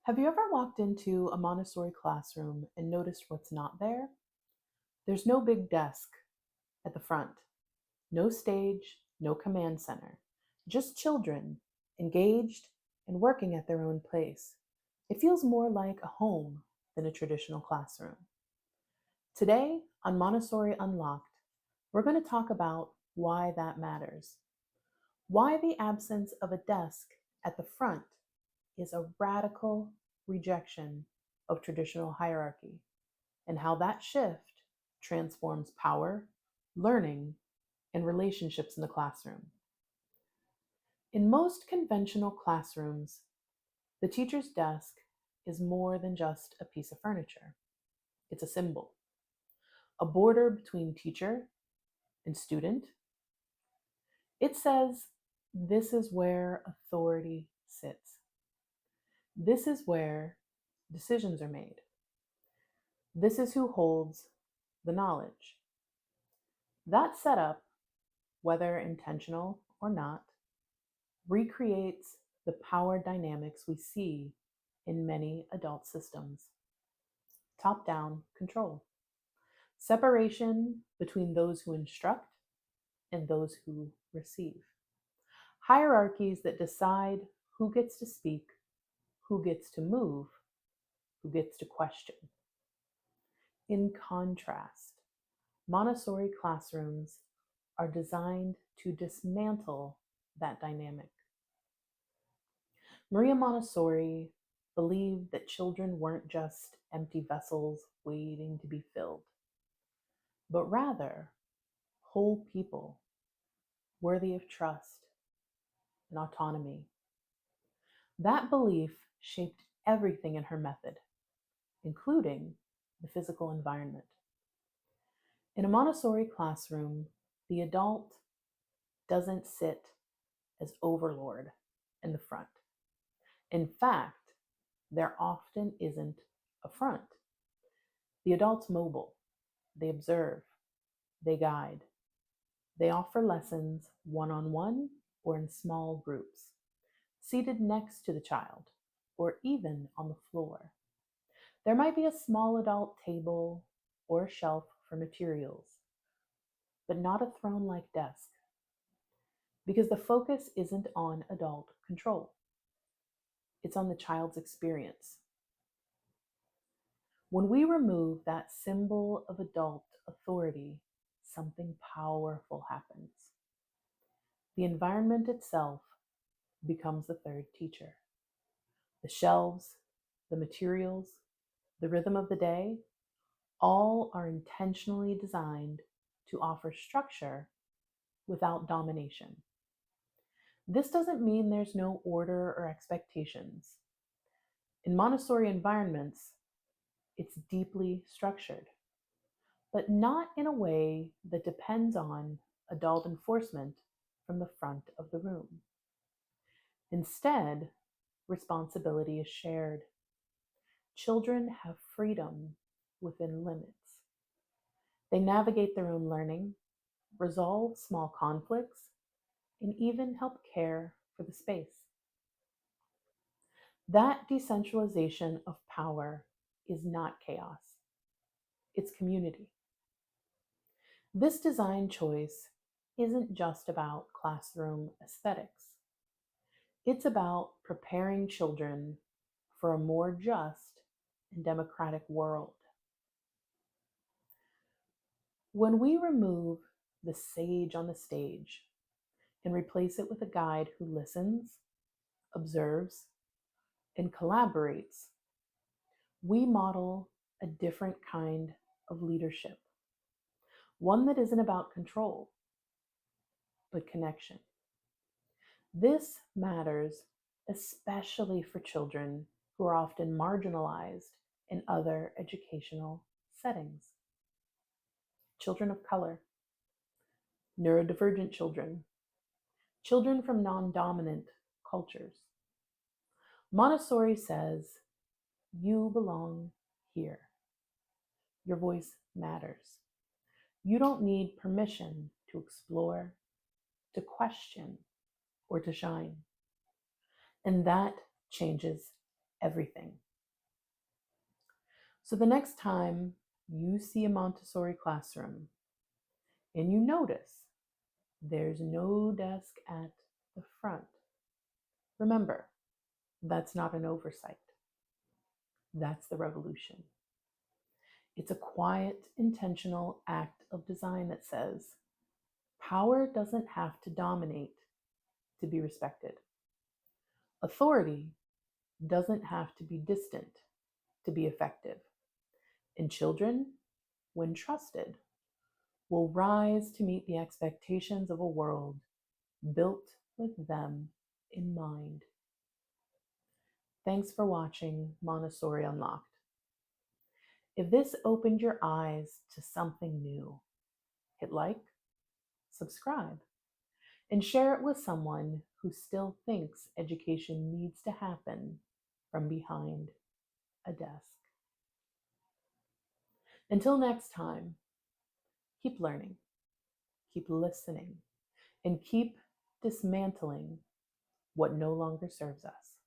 Have you ever walked into a Montessori classroom and noticed what's not there? There's no big desk at the front, no stage, no command center, just children engaged and working at their own pace. It feels more like a home than a traditional classroom. Today on Montessori Unlocked, we're going to talk about why that matters, why the absence of a desk at the front is a radical rejection of traditional hierarchy, and how that shift transforms power, learning, and relationships in the classroom. In most conventional classrooms, the teacher's desk is more than just a piece of furniture. It's a symbol, a border between teacher and student. It says, this is where authority sits. This is where decisions are made. This is who holds the knowledge. That setup, whether intentional or not, recreates the power dynamics we see in many adult systems. Top down control, separation between those who instruct and those who receive, hierarchies that decide who gets to speak, who gets to move, who gets to question. In contrast, Montessori classrooms are designed to dismantle that dynamic. Maria Montessori believed that children weren't just empty vessels waiting to be filled, but rather whole people worthy of trust and autonomy. That belief shaped everything in her method, including the physical environment. In a Montessori classroom, the adult doesn't sit as overlord in the front. In fact, there often isn't a front. The adult's mobile. They observe, they guide, they offer lessons one on one or in small groups, seated next to the child, or even on the floor. There might be a small adult table or shelf for materials, but not a throne like desk, because the focus isn't on adult control, it's on the child's experience. When we remove that symbol of adult authority, something powerful happens. The environment itself becomes the third teacher. The shelves, the materials, the rhythm of the day, all are intentionally designed to offer structure without domination. This doesn't mean there's no order or expectations. In Montessori environments, it's deeply structured, but not in a way that depends on adult enforcement from the front of the room. Instead, responsibility is shared. Children have freedom within limits. They navigate their own learning, resolve small conflicts, and even help care for the space. That decentralization of power is not chaos, it's community. This design choice isn't just about classroom aesthetics, it's about preparing children for a more just and democratic world. When we remove the sage on the stage and replace it with a guide who listens, observes, and collaborates, we model a different kind of leadership, one that isn't about control, but connection. This matters especially for children who are often marginalized in other educational settings. Children of color, neurodivergent children, children from non dominant cultures. Montessori says, you belong here. Your voice matters. You don't need permission to explore, to question, or to shine. And that changes everything. So the next time you see a Montessori classroom and you notice there's no desk at the front, remember, that's not an oversight. That's the revolution. It's a quiet, intentional act of design that says, power doesn't have to dominate to be respected. Authority doesn't have to be distant to be effective. And children, when trusted, will rise to meet the expectations of a world built with them in mind. Thanks for watching Montessori Unlocked. If this opened your eyes to something new, hit like, subscribe, and share it with someone who still thinks education needs to happen from behind a desk. Until next time, keep learning, keep listening, and keep dismantling what no longer serves us.